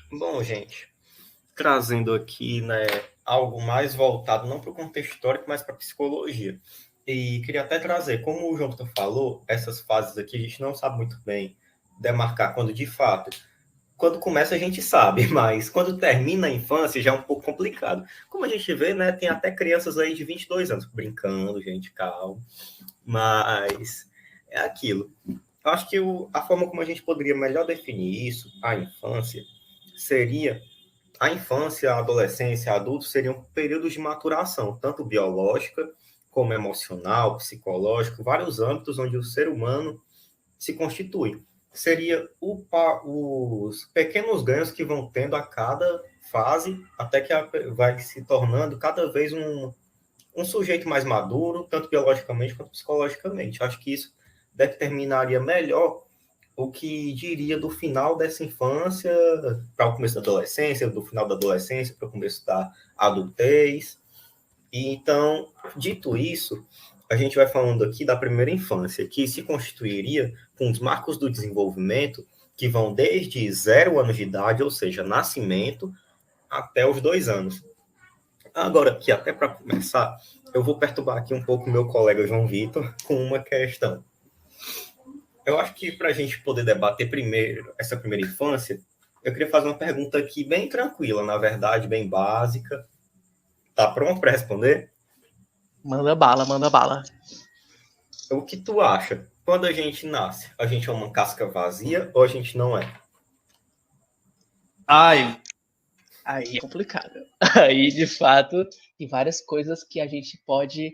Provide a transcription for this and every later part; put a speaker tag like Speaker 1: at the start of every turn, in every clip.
Speaker 1: Bom, gente, trazendo aqui, né, algo mais voltado não para o contexto histórico, mas para a psicologia. E queria até trazer, como o João falou, essas fases aqui a gente não sabe muito bem demarcar quando de fato. Quando começa a gente sabe, mas quando termina a infância já é um pouco complicado. Como a gente vê, né, tem até crianças aí de 22 anos brincando, gente, calma. Mas é aquilo. Eu acho que a forma como a gente poderia melhor definir isso, a infância, seria a infância, a adolescência, adultos seriam períodos de maturação, tanto biológica como emocional, psicológico, vários âmbitos onde o ser humano se constitui. Seria os pequenos ganhos que vão tendo a cada fase, até que vai se tornando cada vez um sujeito mais maduro, tanto biologicamente quanto psicologicamente. Acho que isso determinaria melhor o que diria do final dessa infância para o começo da adolescência, do final da adolescência para o começo da adultez. E então, dito isso, a gente vai falando aqui da primeira infância, que se constituiria com os marcos do desenvolvimento que vão desde 0 anos de idade, ou seja, nascimento, até os 2 anos. Agora, aqui, até para começar, eu vou perturbar aqui um pouco meu colega João Vitor com uma questão. Eu acho que para a gente poder debater primeiro essa primeira infância, eu queria fazer uma pergunta aqui bem tranquila, na verdade, bem básica. Tá pronto para responder?
Speaker 2: Manda bala, manda bala.
Speaker 1: O que tu acha? Quando a gente nasce, a gente é uma casca vazia ou a gente não é?
Speaker 2: Ai, aí é complicado. Aí, de fato, tem várias coisas que a gente pode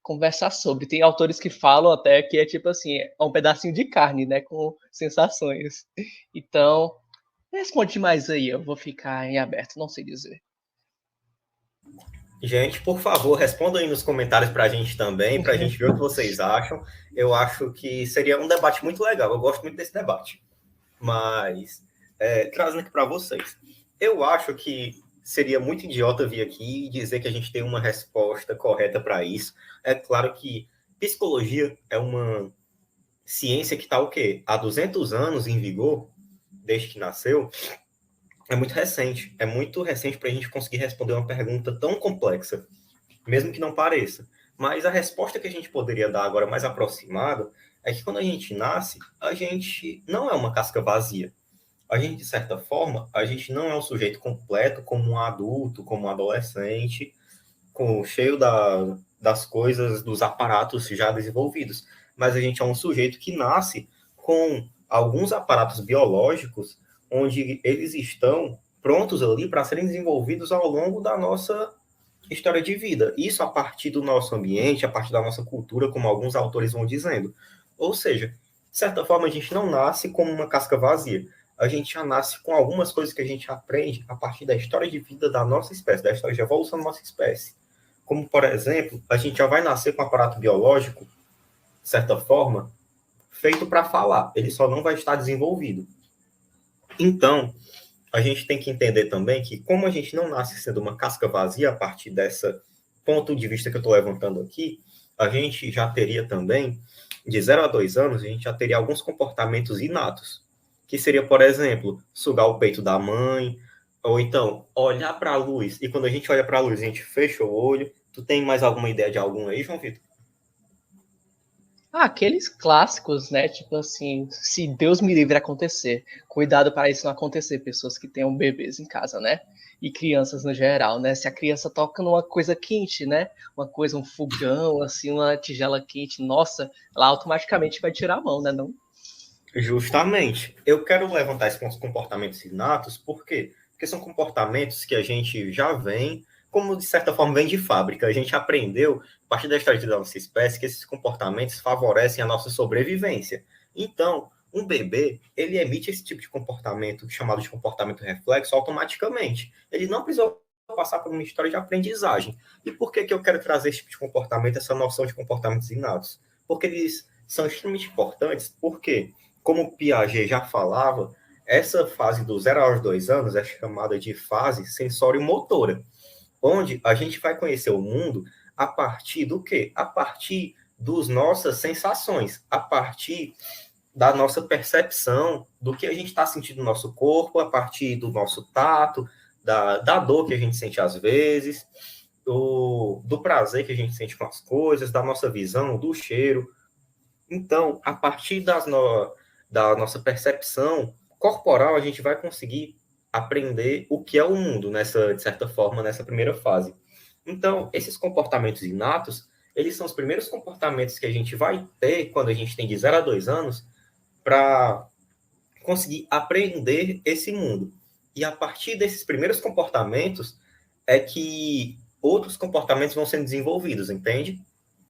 Speaker 2: conversar sobre. Tem autores que falam até que é tipo assim, é um pedacinho de carne, né, com sensações. Então, responde mais aí, eu vou ficar em aberto, não sei dizer.
Speaker 1: Gente, por favor, respondam aí nos comentários para a gente também, para a gente ver o que vocês acham. Eu acho que seria um debate muito legal. Eu gosto muito desse debate. Mas, trazendo aqui para vocês, eu acho que seria muito idiota vir aqui e dizer que a gente tem uma resposta correta para isso. É claro que psicologia é uma ciência que está o quê? Há 200 anos em vigor, desde que nasceu. É muito recente para a gente conseguir responder uma pergunta tão complexa, mesmo que não pareça. Mas a resposta que a gente poderia dar agora mais aproximada é que quando a gente nasce, a gente não é uma casca vazia. A gente, de certa forma, a gente não é um sujeito completo como um adulto, como um adolescente, cheio das coisas, dos aparatos já desenvolvidos. Mas a gente é um sujeito que nasce com alguns aparatos biológicos onde eles estão prontos ali para serem desenvolvidos ao longo da nossa história de vida. Isso a partir do nosso ambiente, a partir da nossa cultura, como alguns autores vão dizendo. Ou seja, de certa forma, a gente não nasce como uma casca vazia. A gente já nasce com algumas coisas que a gente aprende a partir da história de vida da nossa espécie, da história de evolução da nossa espécie. Como, por exemplo, a gente já vai nascer com um aparato biológico, de certa forma, feito para falar. Ele só não vai estar desenvolvido. Então, a gente tem que entender também que, como a gente não nasce sendo uma casca vazia a partir dessa ponto de vista que eu estou levantando aqui, a gente já teria também, de 0 a 2 anos, a gente já teria alguns comportamentos inatos, que seria, por exemplo, sugar o peito da mãe, ou então olhar para a luz, e quando a gente olha para a luz, a gente fecha o olho. Tu tem mais alguma ideia de algum aí, João Vitor?
Speaker 2: Ah, aqueles clássicos, né? Tipo assim, se Deus me livre acontecer, cuidado para isso não acontecer, pessoas que tenham bebês em casa, né? E crianças no geral, né? Se a criança toca numa coisa quente, né? Uma coisa, um fogão, assim, uma tigela quente, nossa, ela automaticamente vai tirar a mão, né? Não?
Speaker 1: Justamente. Eu quero levantar esses comportamentos inatos, por quê? Porque são comportamentos que a gente já vem, como de certa forma vem de fábrica. A gente aprendeu, a partir da história da nossa espécie, que esses comportamentos favorecem a nossa sobrevivência. Então, um bebê, ele emite esse tipo de comportamento, chamado de comportamento reflexo, automaticamente. Ele não precisou passar por uma história de aprendizagem. E por que eu quero trazer esse tipo de comportamento, essa noção de comportamentos inatos? Porque eles são extremamente importantes, porque como Piaget já falava, essa fase do 0 aos 2 anos é chamada de fase sensório-motora, onde a gente vai conhecer o mundo a partir do quê? A partir das nossas sensações, a partir da nossa percepção do que a gente está sentindo no nosso corpo, a partir do nosso tato, da dor que a gente sente às vezes, do prazer que a gente sente com as coisas, da nossa visão, do cheiro. Então, a partir da nossa percepção corporal, a gente vai conseguir aprender o que é o mundo, de certa forma, nessa primeira fase. Então, esses comportamentos inatos, eles são os primeiros comportamentos que a gente vai ter quando a gente tem de 0 a 2 anos para conseguir aprender esse mundo. E a partir desses primeiros comportamentos é que outros comportamentos vão sendo desenvolvidos, entende?